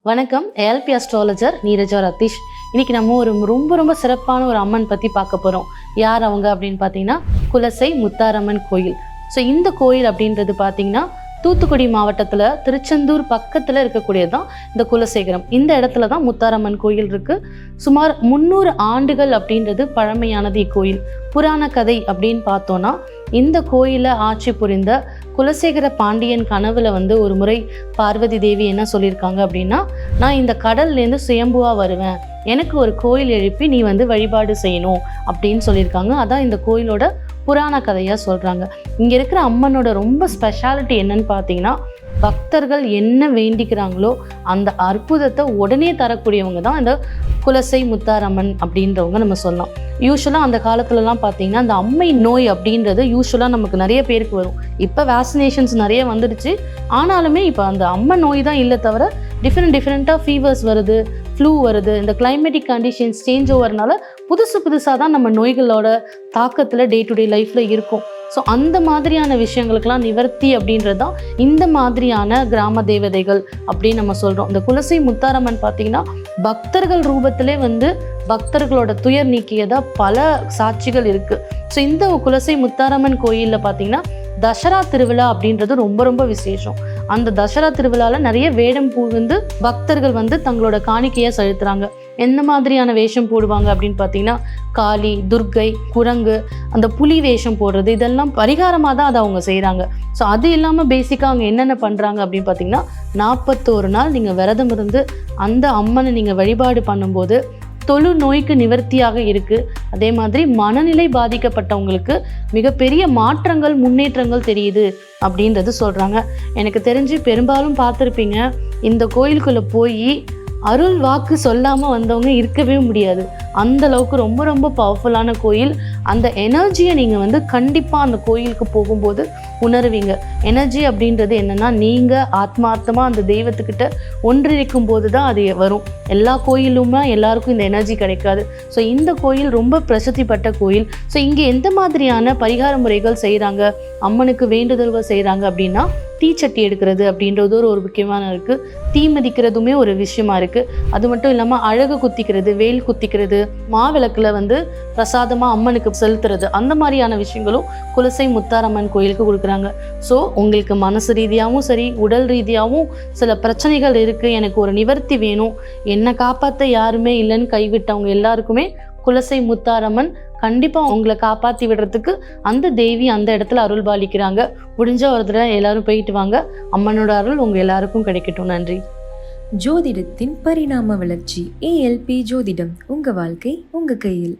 வணக்கம். ALP astrologer Neeraja Ratheesh. இன்னைக்கு நம்ம ஒரு ரொம்ப சிறப்பான ஒரு அம்மன் பற்றி பார்க்க போகிறோம். யார் அவங்க அப்படின்னு பார்த்தீங்கன்னா குலசை முத்தாரம்மன் கோயில். ஸோ இந்த கோயில் அப்படின்றது பார்த்தீங்கன்னா தூத்துக்குடி மாவட்டத்தில் திருச்செந்தூர் பக்கத்தில் இருக்கக்கூடியது தான் இந்த குலசேகரம். இந்த இடத்துல தான் முத்தாரம்மன் கோயில் இருக்குது. சுமார் 300 ஆண்டுகள் அப்படின்றது பழமையானது இக்கோயில். புராண கதை அப்படின்னு பார்த்தோன்னா இந்த கோயிலை ஆட்சி புரிந்த குலசேகர பாண்டியன் கனவுல ஒரு முறை பார்வதி தேவி என்ன சொல்லியிருக்காங்க அப்படின்னா, நான் இந்த கடல்லேருந்து சுயம்புவா வருவேன், எனக்கு ஒரு கோயில் எழுப்பி நீ வழிபாடு செய்யணும் அப்படின்னு சொல்லியிருக்காங்க. அதான் இந்த கோயிலோட புராண கதையாக சொல்கிறாங்க. இங்கே இருக்கிற அம்மனோட ரொம்ப ஸ்பெஷாலிட்டி என்னன்னு பார்த்தீங்கன்னா, பக்தர்கள் என்ன வேண்டிக்கிறாங்களோ அந்த அற்புதத்தை உடனே தரக்கூடியவங்க தான் இந்த குலசை முத்தாரம்மன் அப்படின்றவங்க நம்ம சொல்லலாம். யூஸ்வலாக அந்த காலத்துலலாம் பார்த்தீங்கன்னா அந்த அம்மை நோய் அப்படின்றது யூஸ்வலாக நமக்கு நிறைய பேருக்கு வரும். இப்போ வேக்சினேஷன்ஸ் நிறைய வந்துடுச்சு. ஆனாலுமே இப்போ அந்த அம்மை நோய் தான் இல்லை தவிர டிஃப்ரெண்ட்டாக ஃபீவர்ஸ் வருது, ஃப்ளூ வருது. இந்த கிளைமேட்டிக் கண்டிஷன்ஸ் சேஞ்ச் ஓவர்னால புதுசாக தான் நம்ம நோய்களோட தாக்கத்தில் டே டு டே லைஃப்பில் இருக்கும். ஸோ அந்த மாதிரியான விஷயங்களுக்கெல்லாம் நிவர்த்தி அப்படின்றது தான் இந்த மாதிரியான கிராம தேவதைகள் அப்படின்னு நம்ம சொல்கிறோம். இந்த குலசை முத்தாரம்மன் பார்த்திங்கன்னா பக்தர்கள் ரூபத்திலே பக்தர்களோட துயர் நீக்கியதாக பல சாட்சிகள் இருக்குது. ஸோ இந்த குலசை முத்தாரம்மன் கோயிலில் பார்த்திங்கன்னா தசரா திருவிழா அப்படின்றது ரொம்ப விசேஷம். அந்த தசரா திருவிழாவில் நிறைய வேடம் புகுந்து பக்தர்கள் தங்களோட காணிக்கையை செலுத்துறாங்க. எந்த மாதிரியான வேஷம் போடுவாங்க அப்படின்னு பார்த்தீங்கன்னா காளி, துர்க்கை, குரங்கு, அந்த புலி வேஷம் போடுறது, இதெல்லாம் பரிகாரமாக தான் அதை அவங்க செய்கிறாங்க. ஸோ அது இல்லாமல் பேசிக்காக அவங்க என்னென்ன பண்ணுறாங்க அப்படின்னு பார்த்தீங்கன்னா 41 நாள் நீங்கள் விரதம் இருந்து அந்த அம்மனை நீங்கள் வழிபாடு பண்ணும்போது தொழு நோய்க்கு நிவர்த்தியாக இருக்குது. அதே மாதிரி மனநிலை பாதிக்கப்பட்டவங்களுக்கு மிகப்பெரிய மாற்றங்கள், முன்னேற்றங்கள் தெரியுது அப்படின்றது சொல்கிறாங்க. எனக்கு தெரிஞ்சு பெரும்பாலும் பார்த்துருப்பீங்க, இந்த கோயிலுக்குள்ளே போய் அருள் வாக்கு சொல்லாமல் வந்தவங்க இருக்கவே முடியாது. அந்த அளவுக்கு ரொம்ப பவர்ஃபுல்லான கோயில். அந்த எனர்ஜியை நீங்கள் கண்டிப்பாக அந்த கோயிலுக்கு போகும்போது உணர்வீங்க. எனர்ஜி அப்படின்றது என்னென்னா, நீங்கள் ஆத்மார்த்தமாக அந்த தெய்வத்துக்கிட்ட ஒன்றிணைக்கும் போது தான் அது வரும். எல்லா கோயிலுமே எல்லாருக்கும் இந்த எனர்ஜி கிடைக்காது. ஸோ இந்த கோயில் ரொம்ப பிரசித்தி பெற்ற கோயில். ஸோ இங்கே எந்த மாதிரியான பரிகார முறைகள் செய்கிறாங்க, அம்மனுக்கு வேண்டுதல்கள் செய்கிறாங்க அப்படின்னா, தீச்சட்டி எடுக்கிறது அப்படின்றது ஒரு முக்கியமான இருக்குது. தீ மதிக்கிறதுமே ஒரு விஷயமா இருக்குது. அது மட்டும் இல்லாமல் அழகு குத்திக்கிறது, வேல் குத்திக்கிறது, மாவிளக்கில் பிரசாதமாக அம்மனுக்கு செலுத்துறது, அந்த மாதிரியான விஷயங்களும் குலசை முத்தாரம்மன் கோயிலுக்கு கொடுக்குறாங்க. ஸோ உங்களுக்கு மனசு ரீதியாகவும் சரி, உடல் ரீதியாகவும் சில பிரச்சனைகள் இருக்குது, எனக்கு ஒரு நிவர்த்தி வேணும், என்னை காப்பாற்ற யாருமே இல்லைன்னு கைவிட்டவங்க எல்லாருக்குமே குலசை முத்தாரம்மன் கண்டிப்பாக உங்களை காப்பாற்றி விடுறதுக்கு அந்த தேவி அந்த இடத்துல அருள் பாலிக்கிறாங்க. முடிஞ்ச ஒரு தடவை எல்லாரும் போயிட்டு வாங்க. அம்மனோட அருள் உங்கள் எல்லாருக்கும் கிடைக்கட்டும். நன்றி. ஜோதிடத்தின் பரிணாம வளர்ச்சி. ஏஎல்பி ஜோதிடம். உங்கள் வாழ்க்கை உங்கள் கையில்.